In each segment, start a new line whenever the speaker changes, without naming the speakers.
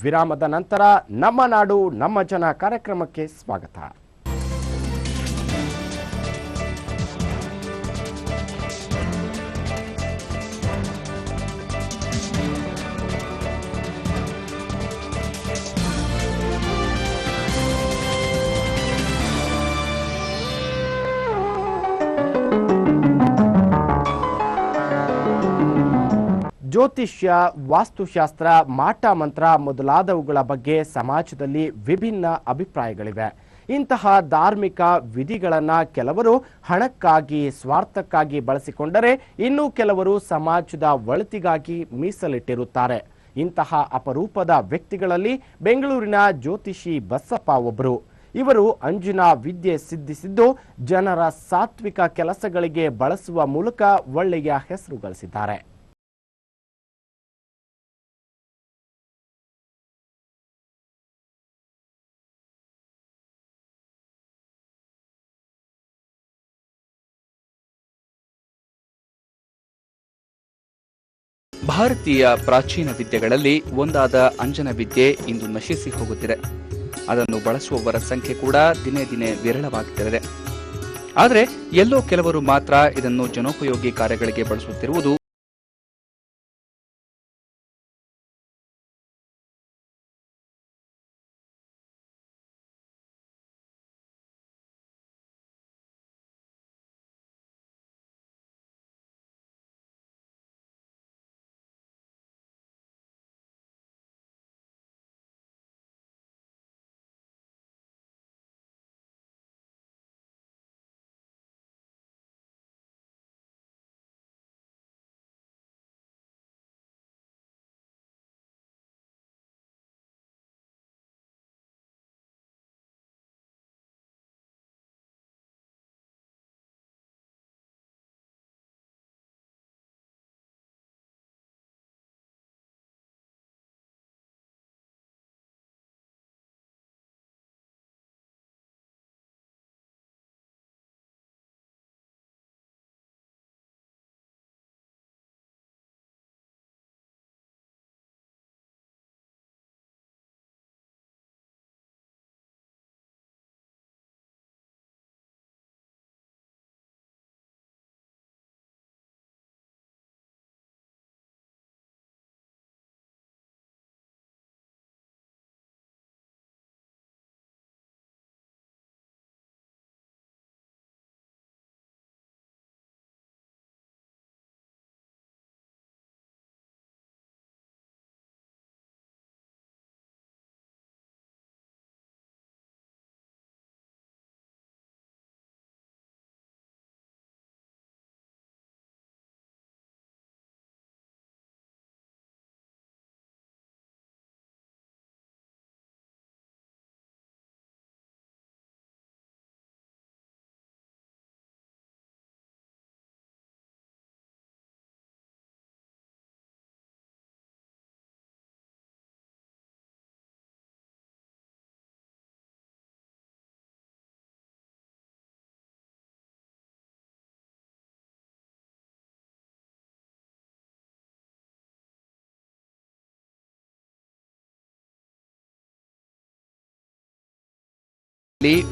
ವಿರಾಮದ ನಂತರ ನಮ್ಮ ನಾಡು ನಮ್ಮ ಜನ ಕಾರ್ಯಕ್ರಮಕ್ಕೆ ಸ್ವಾಗತ. ಜ್ಯೋತಿಷ್ಯ, ವಾಸ್ತುಶಾಸ್ತ್ರ, ಮಾಟ ಮಂತ್ರ ಮೊದಲಾದವುಗಳ ಬಗ್ಗೆ ಸಮಾಜದಲ್ಲಿ ವಿಭಿನ್ನ ಅಭಿಪ್ರಾಯಗಳಿವೆ. ಇಂತಹ ಧಾರ್ಮಿಕ ವಿಧಿಗಳನ್ನು ಕೆಲವರು ಹಣಕ್ಕಾಗಿ, ಸ್ವಾರ್ಥಕ್ಕಾಗಿ ಬಳಸಿಕೊಂಡರೆ ಇನ್ನು ಕೆಲವರು ಸಮಾಜದ ಒಳಿತಿಗಾಗಿ ಮೀಸಲಿಟ್ಟಿರುತ್ತಾರೆ. ಇಂತಹ ಅಪರೂಪದ ವ್ಯಕ್ತಿಗಳಲ್ಲಿ ಬೆಂಗಳೂರಿನ ಜ್ಯೋತಿಷಿ ಬಸಪ್ಪ ಒಬ್ಬರು. ಇವರು ಅಂಜಿನ ವಿದ್ಯೆ ಸಿದ್ಧಿಸಿದ್ದು ಜನರ ಸಾತ್ವಿಕ ಕೆಲಸಗಳಿಗೆ ಬಳಸುವ ಮೂಲಕ ಒಳ್ಳೆಯ ಹೆಸರು ಗಳಿಸಿದ್ದಾರೆ.
ಭಾರತೀಯ ಪ್ರಾಚೀನ ವಿದ್ಯೆಗಳಲ್ಲಿ ಒಂದಾದ ಅಂಜನ ವಿದ್ಯೆ ಇಂದು ನಶಿಸಿ ಹೋಗುತ್ತಿದೆ. ಅದನ್ನು ಬಳಸುವವರ ಸಂಖ್ಯೆ ಕೂಡ ದಿನೇ ದಿನೇ ವಿರಳವಾಗುತ್ತಿದೆ. ಆದರೆ ಎಲ್ಲೋ ಕೆಲವರು ಮಾತ್ರ ಇದನ್ನು ಜನೋಪಯೋಗಿ ಕಾರ್ಯಗಳಿಗೆ ಬಳಸುತ್ತಿರುವುದು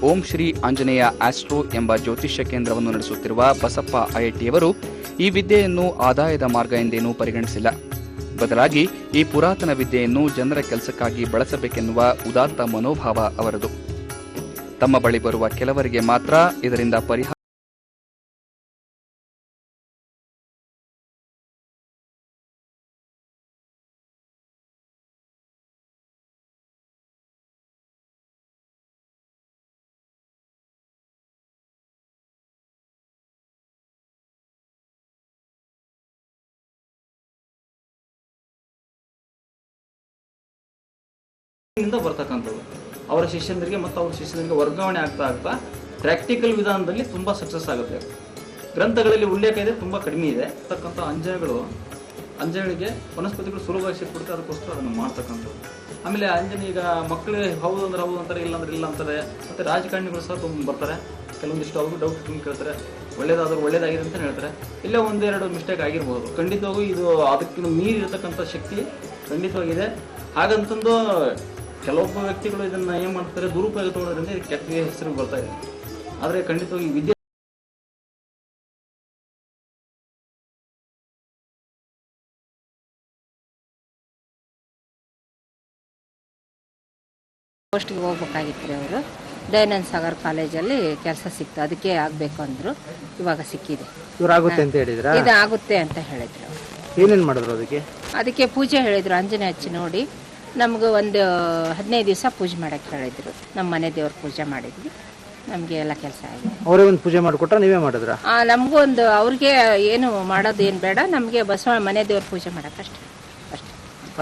ಓಂ ಶ್ರೀ ಆಂಜನೇಯ ಆಸ್ಟ್ರೋ ಎಂಬ ಜ್ಯೋತಿಷ್ಯ ಕೇಂದ್ರವನ್ನು ನಡೆಸುತ್ತಿರುವ ಬಸಪ್ಪ ಐಐಟಿಯವರು ಈ ವಿದ್ಯೆಯನ್ನು ಆದಾಯದ ಮಾರ್ಗ ಎಂದೇನೂ ಪರಿಗಣಿಸಿಲ್ಲ. ಬದಲಾಗಿ ಈ ಪುರಾತನ ವಿದ್ಯೆಯನ್ನು ಜನರ ಕೆಲಸಕ್ಕಾಗಿ ಬಳಸಬೇಕೆನ್ನುವ ಉದಾತ್ತ ಮನೋಭಾವ ಅವರದು. ತಮ್ಮ ಬಳಿ ಬರುವ ಕೆಲವರಿಗೆ ಮಾತ್ರ ಇದರಿಂದ ಪರಿಹಾರ
ಬರ್ತಕ್ಕಂಥದ್ದು. ಅವರ ಶಿಷ್ಯಂದರಿಗೆ ಮತ್ತು ಅವರ ಶಿಷ್ಯಂದರಿಗೆ ವರ್ಗಾವಣೆ ಆಗ್ತಾ ಪ್ರಾಕ್ಟಿಕಲ್ ವಿಧಾನದಲ್ಲಿ ತುಂಬ ಸಕ್ಸಸ್ ಆಗುತ್ತೆ. ಗ್ರಂಥಗಳಲ್ಲಿ ಉಲ್ಲೇಖ ಇದೆ, ತುಂಬ ಕಡಿಮೆ ಇದೆ. ಅಂತಕ್ಕಂಥ ಅಂಜನೆಗಳಿಗೆ ವನಸ್ಪತಿಗಳು ಸುಲಭವಾಗಿ ಸಿಕ್ಬಿಡುತ್ತೆ, ಅದಕ್ಕೋಸ್ಕರ ಅದನ್ನು ಮಾಡ್ತಕ್ಕಂಥದ್ದು. ಆಮೇಲೆ ಅಂಜನೆ ಈಗ ಮಕ್ಕಳಿಗೆ ಹೌದು ಅಂದ್ರೆ ಹೌದು ಅಂತಾರೆ, ಇಲ್ಲ ಅಂದ್ರೆ ಇಲ್ಲ ಅಂತಾರೆ. ಮತ್ತು ರಾಜಕಾರಣಿಗಳು ಸಹ ತುಂಬ ಬರ್ತಾರೆ, ಕೆಲವೊಂದಿಷ್ಟು ಅವರು ಡೌಟ್ ಕೇಳ್ತಾರೆ, ಒಳ್ಳೇದಾದರೂ ಒಳ್ಳೇದಾಗಿದೆ ಅಂತ ಹೇಳ್ತಾರೆ. ಇಲ್ಲೇ ಒಂದೆರಡು ಮಿಸ್ಟೇಕ್ ಆಗಿರ್ಬೋದು. ಖಂಡಿತವಾಗೂ ಇದು ಅದಕ್ಕಿಂತ ಮೀರಿರತಕ್ಕಂಥ ಶಕ್ತಿ ಖಂಡಿತವಾಗಿದೆ. ಹಾಗಂತಂದು ಕೆಲವೊಬ್ಬ ವ್ಯಕ್ತಿಗಳು ಇದನ್ನ ಏನ್ ಮಾಡ್ತಾರೆ, ದುರುಪಯೋಗ ತಗೊಳ್ಳೋದ್ರಿಂದ ಇದು ಕೆಟ್ಟ ಹೆಸರು ಬರ್ತಾ ಇದೆ. ಆದರೆ ಖಂಡಿತವಾಗಿ ವಿದ್ಯೆ
ಪೋಸ್ಟ್ಗೆ ಹೋಗ್ಬೇಕಾಗಿತ್ತು ರೀ. ಅವರು ದಯಾನಂದ ಸಾಗರ್ ಕಾಲೇಜಲ್ಲಿ ಕೆಲಸ ಸಿಕ್ತು, ಅದಕ್ಕೆ ಆಗಬೇಕು ಅಂದರು. ಇವಾಗ ಸಿಕ್ಕಿದೆ.
ಇವ್ರಾಗುತ್ತೆ ಅಂತ ಹೇಳಿದ್ರಾ?
ಇದು ಆಗುತ್ತೆ ಅಂತ ಹೇಳಿದ್ರು.
ಏನೇನು ಮಾಡಿದ್ರು ಅದಕ್ಕೆ?
ಅದಕ್ಕೆ ಪೂಜೆ ಹೇಳಿದ್ರು, ಆಂಜನೇಯ ಹಚ್ಚಿ ನೋಡಿ ನಮ್ಗೆ ಒಂದು 15 ದಿವಸ ಪೂಜೆ ಮಾಡೋಕ್ಕೆ ಹೇಳಿದ್ರು. ನಮ್ಮ ಮನೆ ದೇವ್ರ ಪೂಜೆ ಮಾಡಿದ್ವಿ, ನಮಗೆ ಎಲ್ಲ ಕೆಲಸ ಆಗಿದೆ.
ಅವರೇ ಒಂದು ಪೂಜೆ ಮಾಡಿಕೊಟ್ರ ನೀವೇ ಮಾಡಿದ್ರಾ?
ನಮಗೂ ಒಂದು ಅವ್ರಿಗೆ ಏನು ಮಾಡೋದು ಏನು ಬೇಡ, ನಮಗೆ ಬಸವ ಮನೆ ದೇವ್ರ ಪೂಜೆ ಮಾಡೋಕ್ಕಷ್ಟೇ ಅಷ್ಟೇ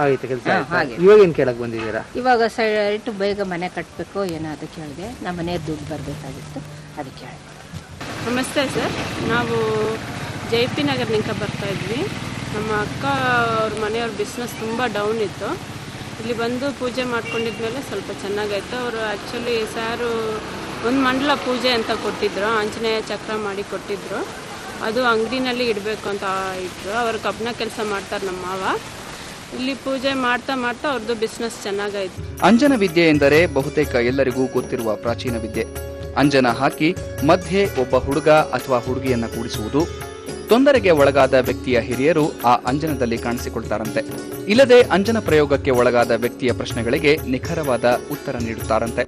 ಆಗೈತೆ ಕೆಲಸ.
ಹಾಗೆ
ಇವಾಗ ಏನು ಕೇಳಕ್ಕೆ ಬಂದಿದ್ದೀರಾ?
ಇವಾಗ ಸೈಟ್ ಬೇಗ ಮನೆ ಕಟ್ಟಬೇಕು ಏನೋ ಅದಕ್ಕೆ ಹೇಳಿದೆ. ನಮ್ಮ ಮನೆ ದುಡ್ಡು ಬರಬೇಕಾಗಿತ್ತು, ಅದಕ್ಕೆ ಹೇಳಿದೆ.
ನಮಸ್ತೆ ಸರ್, ನಾವು JP ನಗರ್ನಿಂದ ಬರ್ತಾ ಇದ್ವಿ. ನಮ್ಮ ಅಕ್ಕ ಅವ್ರ ಮನೆಯವ್ರ ಬಿಸ್ನೆಸ್ ತುಂಬ ಡೌನ್ ಇತ್ತು. ಇಲ್ಲಿ ಬಂದು ಪೂಜೆ ಮಾಡ್ಕೊಂಡಿದ್ಮೇಲೆ ಸ್ವಲ್ಪ ಚೆನ್ನಾಗಾಯ್ತು. ಅವರು ಆ್ಯಕ್ಚುಲಿ ಸಾರು ಒಂದು ಮಂಡಲ ಪೂಜೆ ಅಂತ ಕೊಟ್ಟಿದ್ದರು, ಆಂಜನೇಯ ಚಕ್ರ ಮಾಡಿ ಕೊಟ್ಟಿದ್ದರು. ಅದು ಅಂಗಡಿನಲ್ಲಿ ಇಡಬೇಕು ಅಂತ ಇಟ್ಟರು. ಅವರು ಕಬ್ಬನ ಕೆಲಸ ಮಾಡ್ತಾರೆ ನಮ್ಮ ಮಾವ. ಇಲ್ಲಿ ಪೂಜೆ ಮಾಡ್ತಾ ಮಾಡ್ತಾ ಅವ್ರದ್ದು ಬಿಸ್ನೆಸ್ ಚೆನ್ನಾಗಾಯ್ತು.
ಅಂಜನ ವಿದ್ಯೆ ಎಂದರೆ ಬಹುತೇಕ ಎಲ್ಲರಿಗೂ ಗೊತ್ತಿರುವ ಪ್ರಾಚೀನ ವಿದ್ಯೆ. ಅಂಜನ ಹಾಕಿ ಮಧ್ಯೆ ಒಬ್ಬ ಹುಡುಗ ಅಥವಾ ಹುಡುಗಿಯನ್ನ ಕೂಡಿಸುವುದು. ತೊಂದರೆಗೆ ಒಳಗಾದ ವ್ಯಕ್ತಿಯ ಹಿರಿಯರು ಆ ಅಂಜನದಲ್ಲಿ ಕಾಣಿಸಿಕೊಳ್ತಾರಂತೆ. ಇಲ್ಲದೆ ಅಂಜನ ಪ್ರಯೋಗಕ್ಕೆ ಒಳಗಾದ ವ್ಯಕ್ತಿಯ ಪ್ರಶ್ನೆಗಳಿಗೆ ನಿಖರವಾದ ಉತ್ತರ ನೀಡುತ್ತಾರಂತೆ.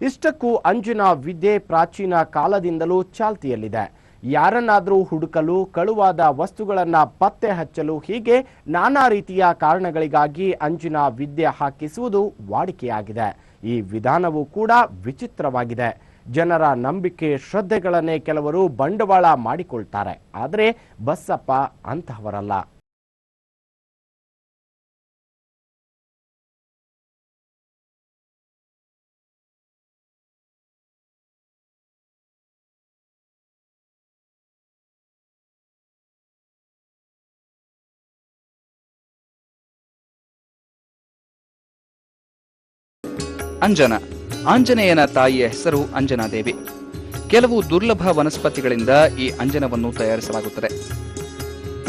ಇಷ್ಟಕ್ಕೂ ಅಂಜನ ವಿದ್ಯೆ ಪ್ರಾಚೀನ ಕಾಲದಿಂದಲೂ ಚಾಲ್ತಿಯಲ್ಲಿದೆ. ಯಾರನ್ನಾದರೂ ಹುಡುಕಲು, ಕಳುವಾದ ವಸ್ತುಗಳನ್ನ ಪತ್ತೆ ಹಚ್ಚಲು, ಹೀಗೆ ನಾನಾ ರೀತಿಯ ಕಾರಣಗಳಿಗಾಗಿ ಅಂಜನ ವಿದ್ಯೆ ಹಾಕಿಸುವುದು ವಾಡಿಕೆಯಾಗಿದೆ. ಈ ವಿಧಾನವೂ ಕೂಡ ವಿಚಿತ್ರವಾಗಿದೆ. ಜನರ ನಂಬಿಕೆ ಶ್ರದ್ಧೆಗಳನ್ನೇ ಕೆಲವರು ಬಂಡವಾಳ ಮಾಡಿಕೊಳ್ತಾರೆ. ಆದರೆ ಬಸಪ್ಪ ಅಂತಹವರಲ್ಲ.
ಅಂಜನ, ಆಂಜನೇಯನ ತಾಯಿಯ ಹೆಸರು ಅಂಜನಾದೇವಿ. ಕೆಲವು ದುರ್ಲಭ ವನಸ್ಪತಿಗಳಿಂದ ಈ ಅಂಜನವನ್ನು ತಯಾರಿಸಲಾಗುತ್ತದೆ.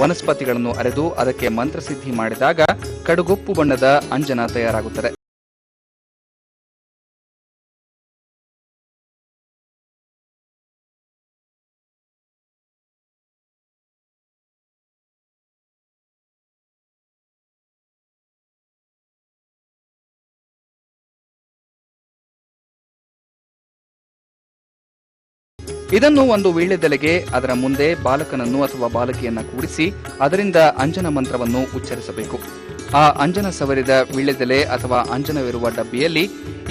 ವನಸ್ಪತಿಗಳನ್ನು ಅರೆದು ಅದಕ್ಕೆ ಮಂತ್ರಸಿದ್ಧಿ ಮಾಡಿದಾಗ ಕಡುಗೊಪ್ಪು ಬಣ್ಣದ ಅಂಜನ ತಯಾರಾಗುತ್ತದೆ. ಇದನ್ನು ಒಂದು ವೀಳ್ಯದೆಲೆಗೆ ಅದರ ಮುಂದೆ ಬಾಲಕನನ್ನು ಅಥವಾ ಬಾಲಕಿಯನ್ನ ಕೂಡಿಸಿ ಅದರಿಂದ ಅಂಜನ ಮಂತ್ರವನ್ನು ಉಚ್ಚರಿಸಬೇಕು. ಆ ಅಂಜನ ಸವರಿದ ವೀಳ್ಯದೆಲೆ ಅಥವಾ ಅಂಜನವಿರುವ ಡಬ್ಬಿಯಲ್ಲಿ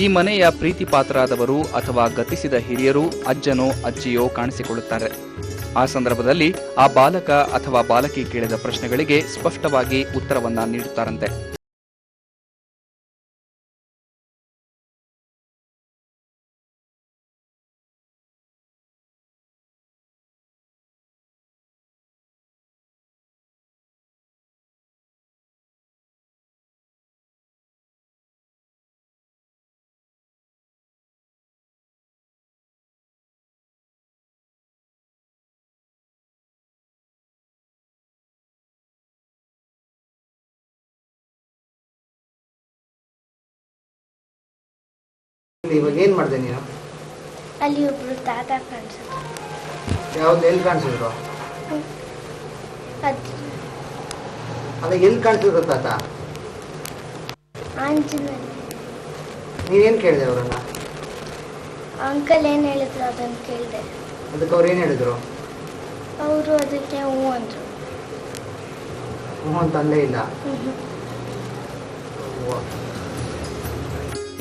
ಈ ಮನೆಯ ಪ್ರೀತಿ ಪಾತ್ರರಾದವರು ಅಥವಾ ಗತಿಸಿದ ಹಿರಿಯರು, ಅಜ್ಜನೋ ಅಜ್ಜಿಯೋ ಕಾಣಿಸಿಕೊಳ್ಳುತ್ತಾರೆ. ಆ ಸಂದರ್ಭದಲ್ಲಿ ಆ ಬಾಲಕ ಅಥವಾ ಬಾಲಕಿ ಕೇಳಿದ ಪ್ರಶ್ನೆಗಳಿಗೆ ಸ್ಪಷ್ಟವಾಗಿ ಉತ್ತರವನ್ನ ನೀಡುತ್ತಾರಂತೆ.
ಇವಾಗ ಏನ್ ಮಾಡಿದೆ ನೀನು?
ಅಲ್ಲಿ ಒಬ್ರು ತಾತ ಕಾಣಿಸಿದ್ರು.
ಯಾವ್ದು? ಎಲ್ಲಿ ಕಾಣಿಸಿದ್ರು? ಅದ ಎಲ್ಲಿ ಕಾಣಿಸಿದ್ರು ತಾತ?
ಆಂಜನೇಯ.
ನೀವೇನ್ ಕೇಳಿದೆ ಅವರನ್ನ?
ಅಂಕಲ್ ಏನ್ ಹೇಳಿದ್ರು ಅದನ್ನ ಕೇಳಿದೆ.
ಅದಕ್ಕೆ ಅವ್ರು ಏನ್ ಹೇಳಿದ್ರು?
ಅವರು ಅದಕ್ಕೆ ಹ್ಞೂ ಅಂದ್ರು.
ಹ್ಞೂ ಅಂತ ಅಲ್ಲೇ ಇಲ್ಲ.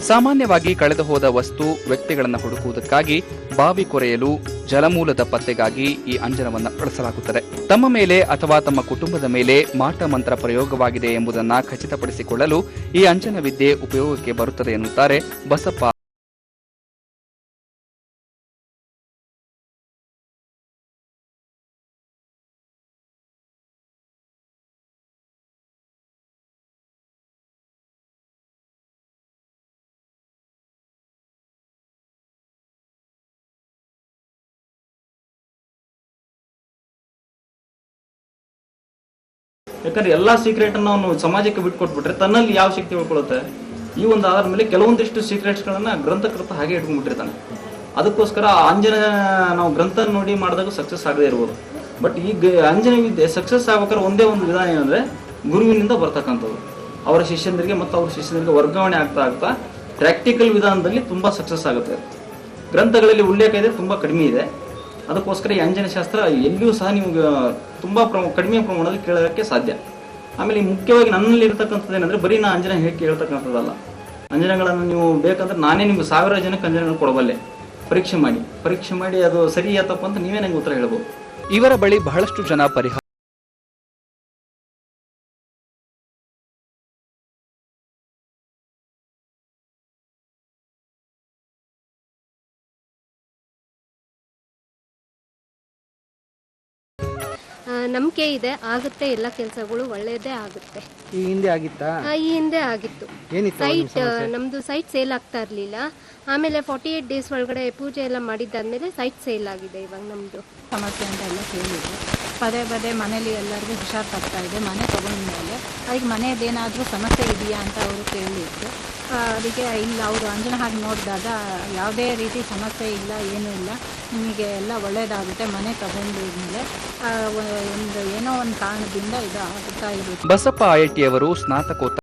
ಸಾಮಾನ್ಯವಾಗಿ ಕಳೆದು ಹೋದ ವಸ್ತು, ವ್ಯಕ್ತಿಗಳನ್ನು ಹುಡುಕುವುದಕ್ಕಾಗಿ, ಬಾವಿ ಕೊರೆಯಲು, ಜಲಮೂಲದ ಪತ್ತೆಗಾಗಿ ಈ ಅಂಜನವನ್ನು ಬಳಸಲಾಗುತ್ತದೆ. ತಮ್ಮ ಮೇಲೆ ಅಥವಾ ತಮ್ಮ ಕುಟುಂಬದ ಮೇಲೆ ಮಾಟ ಮಂತ್ರ ಪ್ರಯೋಗವಾಗಿದೆ ಎಂಬುದನ್ನು ಖಚಿತಪಡಿಸಿಕೊಳ್ಳಲು ಈ ಅಂಜನ ವಿದ್ಯೆ ಉಪಯೋಗಕ್ಕೆ ಬರುತ್ತದೆ ಎನ್ನುತ್ತಾರೆ ಬಸಪ್ಪ.
ಯಾಕಂದ್ರೆ ಎಲ್ಲಾ ಸೀಕ್ರೆಟ್ ಅನ್ನು ಅವನು ಸಮಾಜಕ್ಕೆ ಬಿಟ್ಕೊಟ್ಬಿಟ್ರೆ ತನ್ನಲ್ಲಿ ಯಾವ ಶಕ್ತಿ ಉಳ್ಕೊಳ್ಳುತ್ತೆ? ಈ ಒಂದು ಆಧಾರದ ಮೇಲೆ ಕೆಲವೊಂದಿಷ್ಟು ಸೀಕ್ರೆಟ್ಸ್ಗಳನ್ನ ಗ್ರಂಥಕೃತ ಹಾಗೆ ಇಟ್ಕೊಂಡ್ಬಿಟ್ಟಿರ್ತಾನೆ. ಅದಕ್ಕೋಸ್ಕರ ಆಂಜನೇಯ ನಾವು ಗ್ರಂಥ ನೋಡಿ ಮಾಡಿದಾಗ ಸಕ್ಸಸ್ ಆಗದೆ ಇರ್ಬೋದು. ಬಟ್ ಈ ಆಂಜನೇಯ ವಿದ್ಯೆ ಸಕ್ಸಸ್ ಆಗ್ಬೇಕಾದ್ರೆ ಒಂದೇ ಒಂದು ವಿಧಾನ ಏನಂದ್ರೆ ಗುರುವಿನಿಂದ ಬರ್ತಕ್ಕಂಥದ್ದು. ಅವರ ಶಿಷ್ಯಂದರಿಗೆ ಮತ್ತು ಅವ್ರ ಶಿಷ್ಯಂದರಿಗೆ ವರ್ಗಾವಣೆ ಆಗ್ತಾ ಆಗ್ತಾ ಪ್ರಾಕ್ಟಿಕಲ್ ವಿಧಾನದಲ್ಲಿ ತುಂಬಾ ಸಕ್ಸಸ್ ಆಗುತ್ತೆ. ಗ್ರಂಥಗಳಲ್ಲಿ ಉಲ್ಲೇಖ ಇದೆ, ತುಂಬಾ ಕಡಿಮೆ ಇದೆ. ಅದಕ್ಕೋಸ್ಕರ ಈ ಆಂಜನೇಯ ಶಾಸ್ತ್ರ ಎಲ್ಲಿಯೂ ಸಹ ನೀವು ತುಂಬಾ ಕಡಿಮೆ ಪ್ರಮಾಣದಲ್ಲಿ ಕೇಳೋದಕ್ಕೆ ಸಾಧ್ಯ. ಆಮೇಲೆ ಮುಖ್ಯವಾಗಿ ನನ್ನಲ್ಲಿ ಇರತಕ್ಕಂಥದ್ದು ಏನಂದ್ರೆ ಬರೀ ನಾ ಅಂಜನೇಯ ಹೇಳಿ ಕೇಳ್ತಕ್ಕಂಥದ್ದಲ್ಲ. ಅಂಜನಗಳನ್ನು ನೀವು ಬೇಕಂದ್ರೆ ನಾನೇ ನಿಮ್ಗೆ 1000 ಜನಕ್ಕೆ ಅಂಜನಗಳು ಕೊಡಬಲ್ಲೆ. ಪರೀಕ್ಷೆ ಮಾಡಿ ಅದು ಸರಿ ತಪ್ಪ ಅಂತ ನೀವೇ ನಂಗೆ ಉತ್ತರ ಹೇಳ್ಬೋದು.
ಇವರ ಬಳಿ ಬಹಳಷ್ಟು ಜನ ಪರಿಹಾರ
ನಂಬಿಕೆ ಇದೆ, ಆಗುತ್ತೆ, ಎಲ್ಲ ಕೆಲಸಗಳು ಒಳ್ಳೆಯದೇ ಆಗುತ್ತೆ.
ಈ ಹಿಂದೆ ಆಗಿತ್ತಾ?
ಈ ಹಿಂದೆ ಆಗಿತ್ತು. ಸೈಟ್ ನಮ್ದು ಸೈಟ್ ಸೇಲ್ ಆಗ್ತಾ ಇರಲಿಲ್ಲ. ಆಮೇಲೆ 48 ಡೇಸ್ ಒಳಗಡೆ ಪೂಜೆ ಎಲ್ಲ ಮಾಡಿದ್ದಾದ್ಮೇಲೆ ಸೈಟ್ ಸೇಲ್ ಆಗಿದೆ ಇವಾಗ ನಮ್ದು.
ಸಮಸ್ಯೆ ಅಂತ ಎಲ್ಲ ಕೇಳಿದ್ರು. ಪದೇ ಮನೇಲಿ ಎಲ್ಲರಿಗೂ ಹುಷಾರು ತಗ್ತಾ ಇದೆ. ಮನೆ ತಗೊಂಡ್ಮೇಲೆ ಅದಕ್ಕೆ ಮನೆಯದೇನಾದರೂ ಸಮಸ್ಯೆ ಇದೆಯಾ ಅಂತ ಅವರು ಕೇಳಿದ್ರು. ಅದಕ್ಕೆ ಇಲ್ಲ, ಅವರು ಅಂಜನ ಹಾಗೆ ನೋಡಿದಾಗ ಯಾವುದೇ ರೀತಿ ಸಮಸ್ಯೆ ಇಲ್ಲ, ಏನೂ ಇಲ್ಲ, ನಿಮಗೆ ಎಲ್ಲ ಒಳ್ಳೆಯದಾಗುತ್ತೆ, ಮನೆ ತಗೊಂಡಿದ್ಮೇಲೆ ಏನೋ ಒಂದು ಕಾರಣದಿಂದ ಇದು ಆಗುತ್ತಾ ಇರುತ್ತೆ.
ಬಸಪ್ಪ ಐಟಿ ಅವರು ಸ್ನಾತಕೋತ್ತರ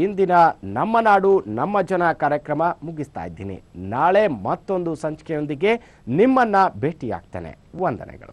ಇಂದಿನ ನಮ್ಮ ನಾಡು ನಮ್ಮ ಜನ ಕಾರ್ಯಕ್ರಮ ಮುಗಿಸ್ತಾ ಇದ್ದೀನಿ. ನಾಳೆ ಮತ್ತೊಂದು ಸಂಚಿಕೆಯೊಂದಿಗೆ ನಿಮ್ಮನ್ನ ಭೇಟಿಯಾಗ್ತೇನೆ. ವಂದನೆಗಳು.